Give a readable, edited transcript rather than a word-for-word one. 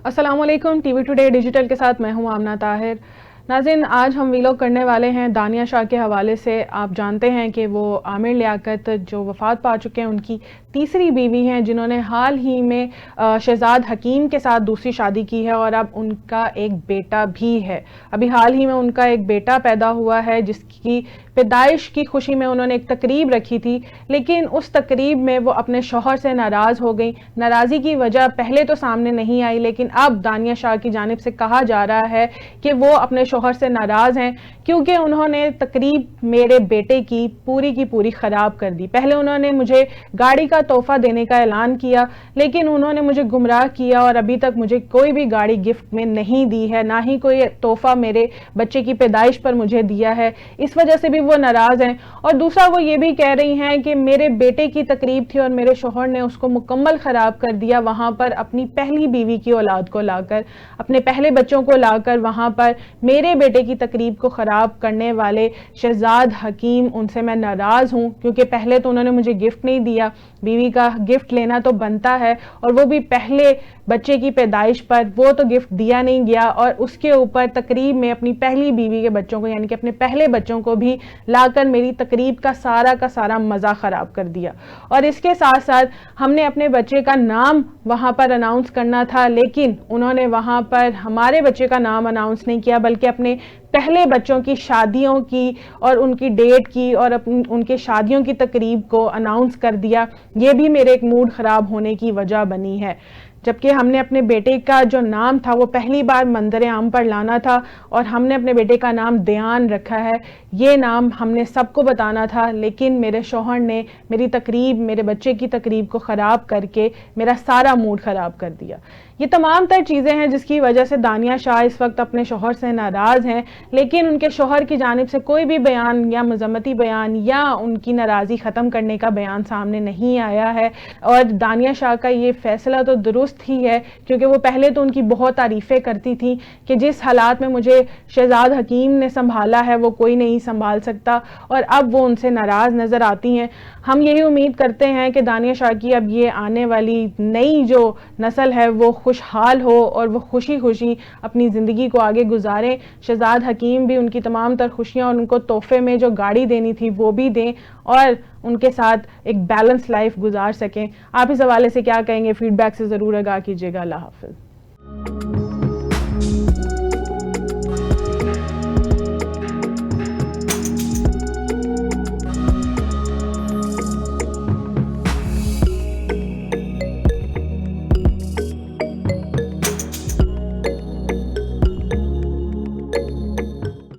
السلام علیکم، T V today digital کے ساتھ میں ہوں آمنہ طاہر۔ ناظرین، آج ہم ویلوگ کرنے والے ہیں دانیہ شاہ کے حوالے سے۔ آپ جانتے ہیں کہ وہ عامر لیاقت جو وفات پا چکے ہیں، ان کی تیسری بیوی ہیں، جنہوں نے حال ہی میں شہزاد حکیم کے ساتھ دوسری شادی کی ہے، اور اب ان کا ایک بیٹا بھی ہے۔ ابھی حال ہی میں ان کا ایک بیٹا پیدا ہوا ہے، جس کی پیدائش کی خوشی میں انہوں نے ایک تقریب رکھی تھی، لیکن اس تقریب میں وہ اپنے شوہر سے ناراض ہو گئیں۔ ناراضی کی وجہ پہلے تو سامنے نہیں آئی، لیکن اب دانیہ شاہ کی جانب سے کہا جا رہا ہے کہ وہ اپنے شوہر سے ناراض ہیں کیونکہ انہوں نے تقریب میرے بیٹے کی پوری خراب کر دی۔ پہلے انہوں نے مجھے گاڑی کا تحفہ دینے کا اعلان کیا، لیکن انہوں نے مجھے گمراہ کیا اور ابھی تک مجھے کوئی بھی گاڑی گفٹ میں نہیں دی ہے، نہ ہی کوئی تحفہ میرے بچے کی پیدائش پر مجھے دیا ہے۔ اس وجہ سے بھی وہ ناراض ہیں، اور دوسرا وہ یہ بھی کہہ رہی ہیں کہ میرے بیٹے کی تقریب تھی اور میرے شوہر نے اس کو مکمل خراب کر دیا، وہاں پر اپنی پہلی بیوی کی اولاد کو لا کر، اپنے پہلے بچوں کو لا کر وہاں پر میرے بیٹے کی تقریب کو خراب کرنے والے شہزاد حکیم، ان سے میں ناراض ہوں، کیونکہ پہلے تو انہوں نے مجھے گفٹ نہیں دیا۔ بیوی کا گفٹ لینا تو بنتا ہے، اور وہ بھی پہلے بچے کی پیدائش پر، وہ تو گفٹ دیا نہیں گیا، اور اس کے اوپر تقریب میں اپنی پہلی بیوی کے بچوں کو، یعنی کہ اپنے پہلے بچوں کو بھی لا کر میری تقریب کا سارا مزہ خراب کر دیا۔ اور اس کے ساتھ ساتھ ہم نے اپنے بچے کا نام وہاں پر اناؤنس کرنا تھا، لیکن انہوں نے وہاں پر ہمارے بچے کا نام اناؤنس نہیں کیا، بلکہ اپنے پہلے بچوں کی شادیوں کی اور ان کی ڈیٹ کی اور ان کے شادیوں کی تقریب کو اناؤنس کر دیا۔ یہ بھی میرے ایک موڈ خراب ہونے کی وجہ بنی ہے، جبکہ ہم نے اپنے بیٹے کا جو نام تھا وہ پہلی بار منظر عام پر لانا تھا، اور ہم نے اپنے بیٹے کا نام دیان رکھا ہے۔ یہ نام ہم نے سب کو بتانا تھا، لیکن میرے شوہر نے میری تقریب، میرے بچے کی تقریب کو خراب کر کے میرا سارا موڈ خراب کر دیا۔ یہ تمام تر چیزیں ہیں جس کی وجہ سے دانیہ شاہ اس وقت اپنے شوہر سے ناراض ہیں، لیکن ان کے شوہر کی جانب سے کوئی بھی بیان یا مذمتی بیان یا ان کی ناراضی ختم کرنے کا بیان سامنے نہیں آیا ہے۔ اور دانیہ شاہ کا یہ فیصلہ تو درست ہی ہے، کیونکہ وہ پہلے تو ان کی بہت تعریفیں کرتی تھی کہ جس حالات میں مجھے شہزاد حکیم نے سنبھالا ہے وہ کوئی نہیں سنبھال سکتا، اور اب وہ ان سے ناراض نظر آتی ہیں۔ ہم یہی امید کرتے ہیں کہ دانیہ شاہ کی اب یہ آنے والی نئی جو نسل ہے وہ خوشحال ہو اور وہ خوشی اپنی زندگی کو آگے گزاریں۔ شہزاد حکیم بھی ان کی تمام تر خوشیاں اور ان کو تحفے میں جو گاڑی دینی تھی وہ بھی دیں، اور ان کے ساتھ ایک بیلنس لائف گزار سکیں۔ آپ اس حوالے سے کیا کہیں گے؟ فیڈ بیک سے ضرور آگاہ کیجیے گا۔ اللہ حافظ۔